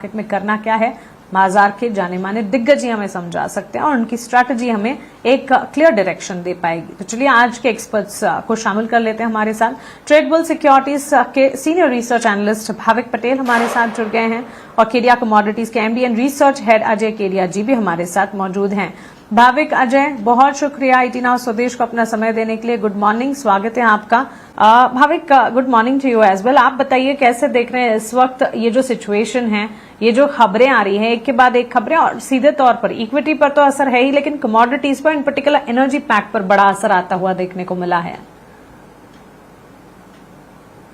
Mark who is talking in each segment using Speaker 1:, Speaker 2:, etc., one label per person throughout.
Speaker 1: Market में करना क्या है, बाजार के जाने माने दिग्गज ही हमें समझा सकते हैं और उनकी स्ट्रैटेजी हमें एक क्लियर डायरेक्शन दे पाएगी। तो चलिए आज के एक्सपर्ट्स को शामिल कर लेते हैं हमारे साथ। ट्रेडबुल सिक्योरिटीज के senior research analyst Bhavik Patel हमारे साथ जुड़ गए हैं और केडिया कमोडिटीज के MD and research head Ajay Kedia ji भी हमारे साथ मौजूद हैं। भाविक, अजय, बहुत शुक्रिया IT Now स्वदेश को अपना समय देने के लिए। गुड मॉर्निंग, स्वागत है आपका। Bhavik, good morning to you as well. आप बताइए कैसे देख रहे हैं इस वक्त ये जो सिचुएशन है, ये जो खबरें आ रही हैं एक के बाद एक खबरें, और सीधे तौर पर इक्विटी पर तो असर है ही, लेकिन कमोडिटीज पर, इन पर्टिकुलर एनर्जी पैक पर बड़ा असर आता हुआ देखने को मिला है।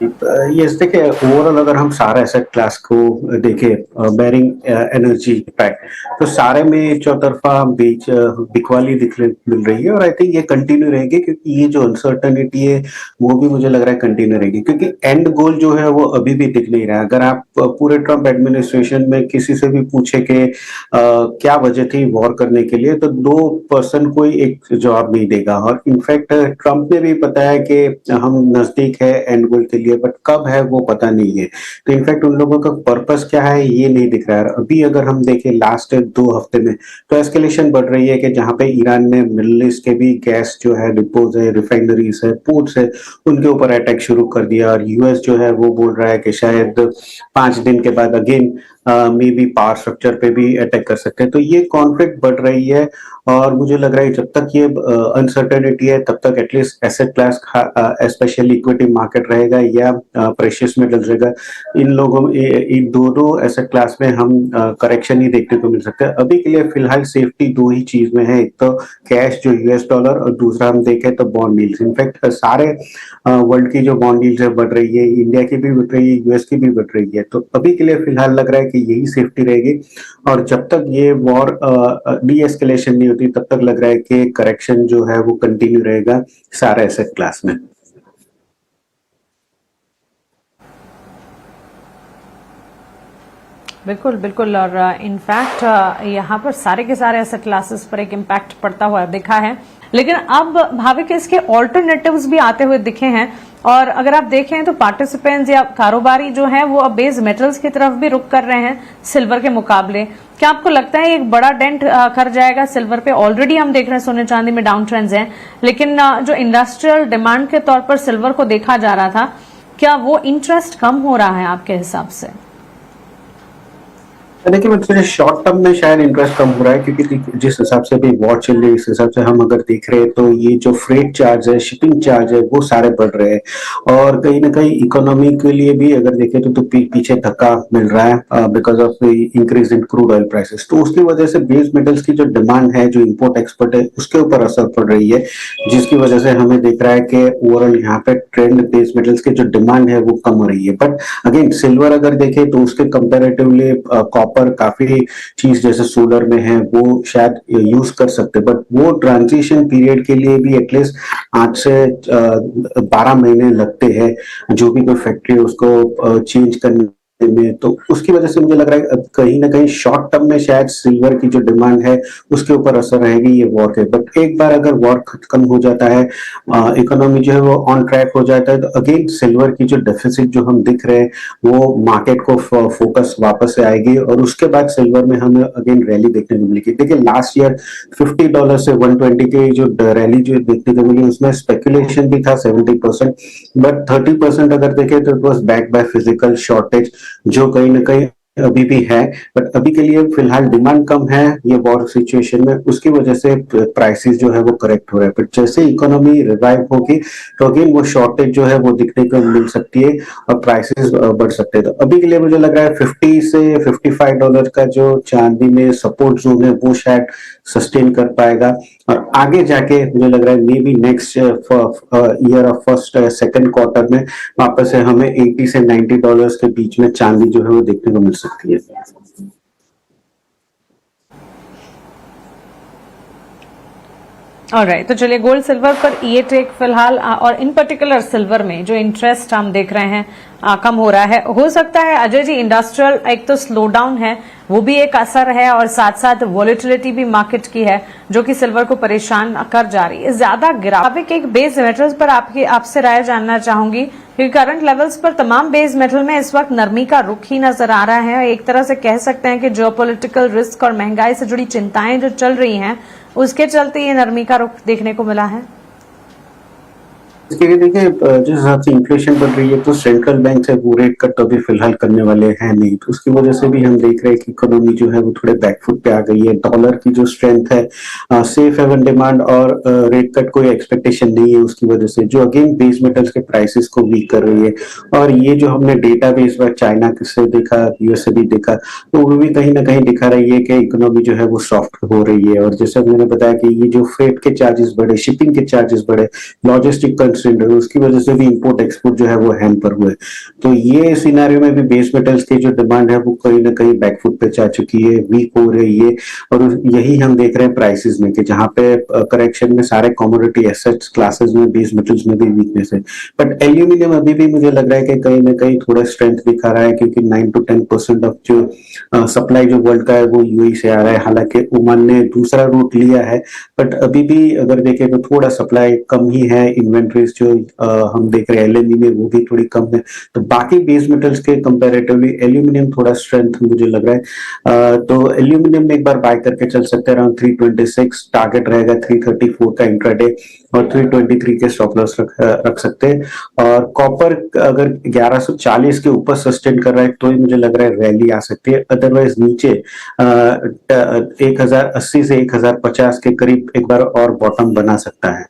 Speaker 2: यस, देखिए ओवरऑल अगर हम सारा एसेट क्लास को देखें, बेरिंग एनर्जी पैक, तो सारे में चौतरफा बिकवाली दिखने मिल रही है और आई थिंक ये कंटिन्यू रहेगी क्योंकि ये जो अनसर्टनिटी है वो भी मुझे लग रहा है कंटिन्यू रहेगी क्योंकि एंड गोल जो है वो अभी भी दिख नहीं रहा है। अगर आप पूरे ट्रम्प एडमिनिस्ट्रेशन में किसी से भी पूछे कि क्या वजह थी वॉर करने के लिए, तो 2% कोई एक जवाब नहीं देगा। और इनफैक्ट ट्रम्प ने भी बताया कि हम नजदीक है एंड गोल के लिए, बट कब है वो पता नहीं है। तो इनफैक्ट उन लोगों का पर्पस क्या है ये नहीं दिख रहा है। अभी अगर हम देखें लास्ट 2 हफ्ते में तो एस्केलेशन बढ़ रही है कि जहां पे ईरान ने मिडिल ईस्ट के भी गैस जो है, डिपोज है, रिफाइनरीज है, पोर्ट्स है, उनके ऊपर अटैक शुरू कर दिया और यूएस जो है वो बोल रहा है कि शायद 5 दिन के बाद again may be power structure पे भी अटैक कर सकते हैं। तो ये कॉन्फ्लिक्ट बढ़ रही है और मुझे लग रहा है जब तक ये अनसर्टेनिटी है तब तक at least asset class specially equity market रहेगा या प्रेशियस मेटल्स रहेगा। इन दोनों एसेट क्लास में हम करेक्शन ही देखने को मिल सकता है। अभी के लिए फिलहाल सेफ्टी 2 ही चीज में है, एक तो कैश जो US डॉलर और दूसरा हम देखें तो बॉन्ड यील्ड्स। इनफैक्ट सारे वर्ल्ड की जो बॉन्ड यील्ड्स है बढ़ रही है, इंडिया की भी बढ़ रही है, US की भी बढ़ रही है। तो अभी के लिए फिलहाल लग रहा है कि यही सेफ्टी रहेगी और जब तक ये वॉर डी एस्केलेशन नहीं होती तब तक लग रहा है कि करेक्शन जो है वो कंटिन्यू रहेगा सारे एसेट क्लास में।
Speaker 1: बिल्कुल बिल्कुल, और इनफैक्ट यहाँ पर सारे के सारे एसेट क्लासेस पर एक इम्पैक्ट पड़ता हुआ दिखा है। लेकिन अब भाविक इसके ऑल्टरनेटिव्स भी आते हुए दिखे हैं और अगर आप देखें तो पार्टिसिपेंट्स या कारोबारी जो हैं वो अब बेस मेटल्स की तरफ भी रुख कर रहे हैं सिल्वर के मुकाबले। क्या आपको लगता है एक बड़ा डेंट कर जाएगा सिल्वर पे? ऑलरेडी हम देख रहे हैं सोने चांदी में डाउन ट्रेंड्स हैं, लेकिन जो इंडस्ट्रियल डिमांड के तौर पर सिल्वर को देखा जा रहा था, क्या वो इंटरेस्ट कम हो रहा है आपके हिसाब से?
Speaker 2: देखिए मतलब शॉर्ट टर्म में शायद इंटरेस्ट कम हो रहा है क्योंकि जिस हिसाब से भी वॉर चल रही है इस हिसाब से हम अगर देख रहे हैं तो ये जो फ्रेट चार्ज है, शिपिंग चार्ज है, वो सारे बढ़ रहे हैं और कहीं ना कहीं इकोनॉमी के लिए भी अगर देखें तो पीछे धक्का मिल रहा है because of increase in crude oil prices. तो उसकी वजह से बेस मेटल्स की जो डिमांड है, जो इम्पोर्ट एक्सपोर्ट है, उसके ऊपर असर पड़ रही है, जिसकी वजह से हमें दिख रहा है कि ओवरऑल यहाँ पे ट्रेंड बेस मेटल्स की जो डिमांड है वो कम हो रही है। बट अगेन सिल्वर अगर देखें तो उसके कंपेरेटिवली कॉपर काफी चीज जैसे सोलर में है वो शायद यूज कर सकते, बट वो ट्रांजिशन पीरियड के लिए भी एटलीस्ट 8 से 12 महीने लगते हैं जो भी कोई फैक्ट्री उसको चेंज करने में। तो उसकी वजह से मुझे लग रहा है कहीं ना कहीं शॉर्ट टर्म में शायद सिल्वर की जो डिमांड है उसके ऊपर असर रहेगी ये वॉर के। बट एक बार अगर वॉर खत्म हो जाता है, इकोनॉमी जो है वो ऑन ट्रैक हो जाता है, तो अगेन सिल्वर की जो डेफिसिट जो हम दिख रहे हैं वो मार्केट को फोकस वापस से आएगी और उसके बाद सिल्वर में हमें अगेन रैली देखने को मिलेगी। देखिए लास्ट ईयर $50 से 120 की जो रैली जो देखने को मिली उसमें स्पेकुलेशन भी था 70%, बट 30% अगर देखें तो it was back by physical shortage जो कहीं ना कहीं अभी भी है। बट अभी के लिए फिलहाल डिमांड कम है ये वॉर सिचुएशन में, उसकी वजह से प्राइसेस जो है वो करेक्ट हो रहे हैं। बट जैसे इकोनॉमी रिवाइव होगी तो अगेन वो शॉर्टेज जो है वो दिखने को मिल सकती है और प्राइसेस बढ़ सकते हैं। तो अभी के लिए मुझे लग रहा है $50 से $55 का जो चांदी में सपोर्ट जोन है वो शायद सस्टेन कर पाएगा और आगे जाके मुझे लग रहा है may be next year of first second quarter में वापस से हमें $80 से $90 के बीच में चांदी जो है वो देखने को मिल सकती है।
Speaker 1: ऑलराइट, तो चलिए गोल्ड सिल्वर पर ये टेक फिलहाल और इन पर्टिकुलर सिल्वर में जो इंटरेस्ट हम देख रहे हैं कम हो रहा है। हो सकता है अजय जी इंडस्ट्रियल एक तो स्लो डाउन है वो भी एक असर है और साथ साथ वॉलेटिलिटी भी मार्केट की है जो कि सिल्वर को परेशान कर जा रही है। ज्यादा गिरावट एक बेस मेटल्स पर आपसे राय जानना चाहूंगी क्योंकि करंट लेवल्स पर तमाम बेस मेटल में इस वक्त नरमी का रुख ही नजर आ रहा है। एक तरह से कह सकते हैं कि जियोपॉलिटिकल रिस्क और महंगाई से जुड़ी चिंताएं जो चल रही हैं, उसके चलते ये नरमी का रुख देखने को मिला है।
Speaker 2: इसके लिए देखिए जिस हिसाब से इन्फ्लेशन बढ़ रही है तो सेंट्रल बैंक से वो रेट कट तो अभी फिलहाल करने वाले हैं नहीं, तो उसकी वजह से भी हम देख रहे हैं कि इकोनॉमी जो है वो थोड़े बैकफुट पे आ गई है। डॉलर की जो स्ट्रेंथ है, सेफ हेवन डिमांड और रेट कट कोई एक्सपेक्टेशन नहीं है उसकी वजह से, जो अगेन बेस मेटल्स के प्राइसेस को वीक कर रही है। और ये जो हमने डेटा भी इस बार चाइना से देखा, यूएस से भी देखा, तो वो भी कहीं ना कहीं दिखा रही है कि इकोनॉमी जो है वो सॉफ्ट हो रही है। और जैसे मैंने बताया कि ये जो फ्रेट के चार्जेस बढ़े, शिपिंग के चार्जेस बढ़े, लॉजिस्टिक उसकी वजह से भी इंपोर्ट एक्सपोर्ट जो है वो हैम्पर हुए। तो ये सिनेरियो में भी बेस मेटल्स की जो डिमांड है वो कहीं ना कहीं बैकफुट पे जा चुकी है, वीक हो रही है। और यही हम देख रहे हैं प्राइसेस में कि जहां पे करेक्शन में सारे कमोडिटी एसेट्स क्लासेस में बेस मेटल्स में भी वीकनेस है। बट एल्यूमिनियम अभी भी मुझे लग रहा है कि कहीं ना कहीं थोड़ा स्ट्रेंथ दिखा रहा है, क्योंकि 9 to 10% ऑफ जो सप्लाई जो वर्ल्ड का है वो यूएई से आ रहा है। हालांकि ओमान ने दूसरा रूट लिया है, बट अभी भी अगर देखें तो थोड़ा सप्लाई कम ही है। इन्वेंट्रीज जो हम देख रहे हैं एल्यूमिनियम वो भी थोड़ी कम है। तो बाकी बेस मेटल्स के कंपैरेटिवली एल्यूमिनियम थोड़ा स्ट्रेंथ मुझे लग रहा है। तो एल्यूमिनियम में एक बार बाय करके चल सकते हैं। अराउंड 326 टारगेट रहेगा, 334 का इंट्राडे और 323 के स्टॉप लॉस रख सकते हैं। और कॉपर अगर 1140 के ऊपर सस्टेन कर रहा है तो ही मुझे लग रहा है रैली आ सकती है, अदरवाइज नीचे 1080 से 1050 के करीब एक बार और बॉटम बना सकता है।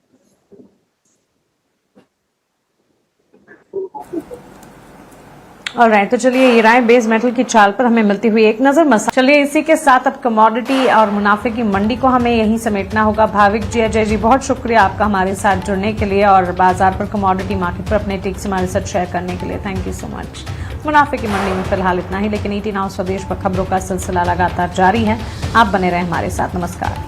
Speaker 1: ऑलराइट, तो चलिए ये राय बेस मेटल की चाल पर हमें मिलती हुई एक नजर। चलिए इसी के साथ अब कमोडिटी और मुनाफे की मंडी को हमें यही समेटना होगा। भाविक जी, अजय जी, बहुत शुक्रिया आपका हमारे साथ जुड़ने के लिए और बाजार पर कमोडिटी मार्केट पर अपने टिप्स हमारे साथ शेयर करने के लिए थैंक यू सो मच। मुनाफे की मंडी में फिलहाल इतना ही, लेकिन ET नाउ स्वदेश पर खबरों का सिलसिला लगातार जारी है। आप बने रहे हमारे साथ। नमस्कार।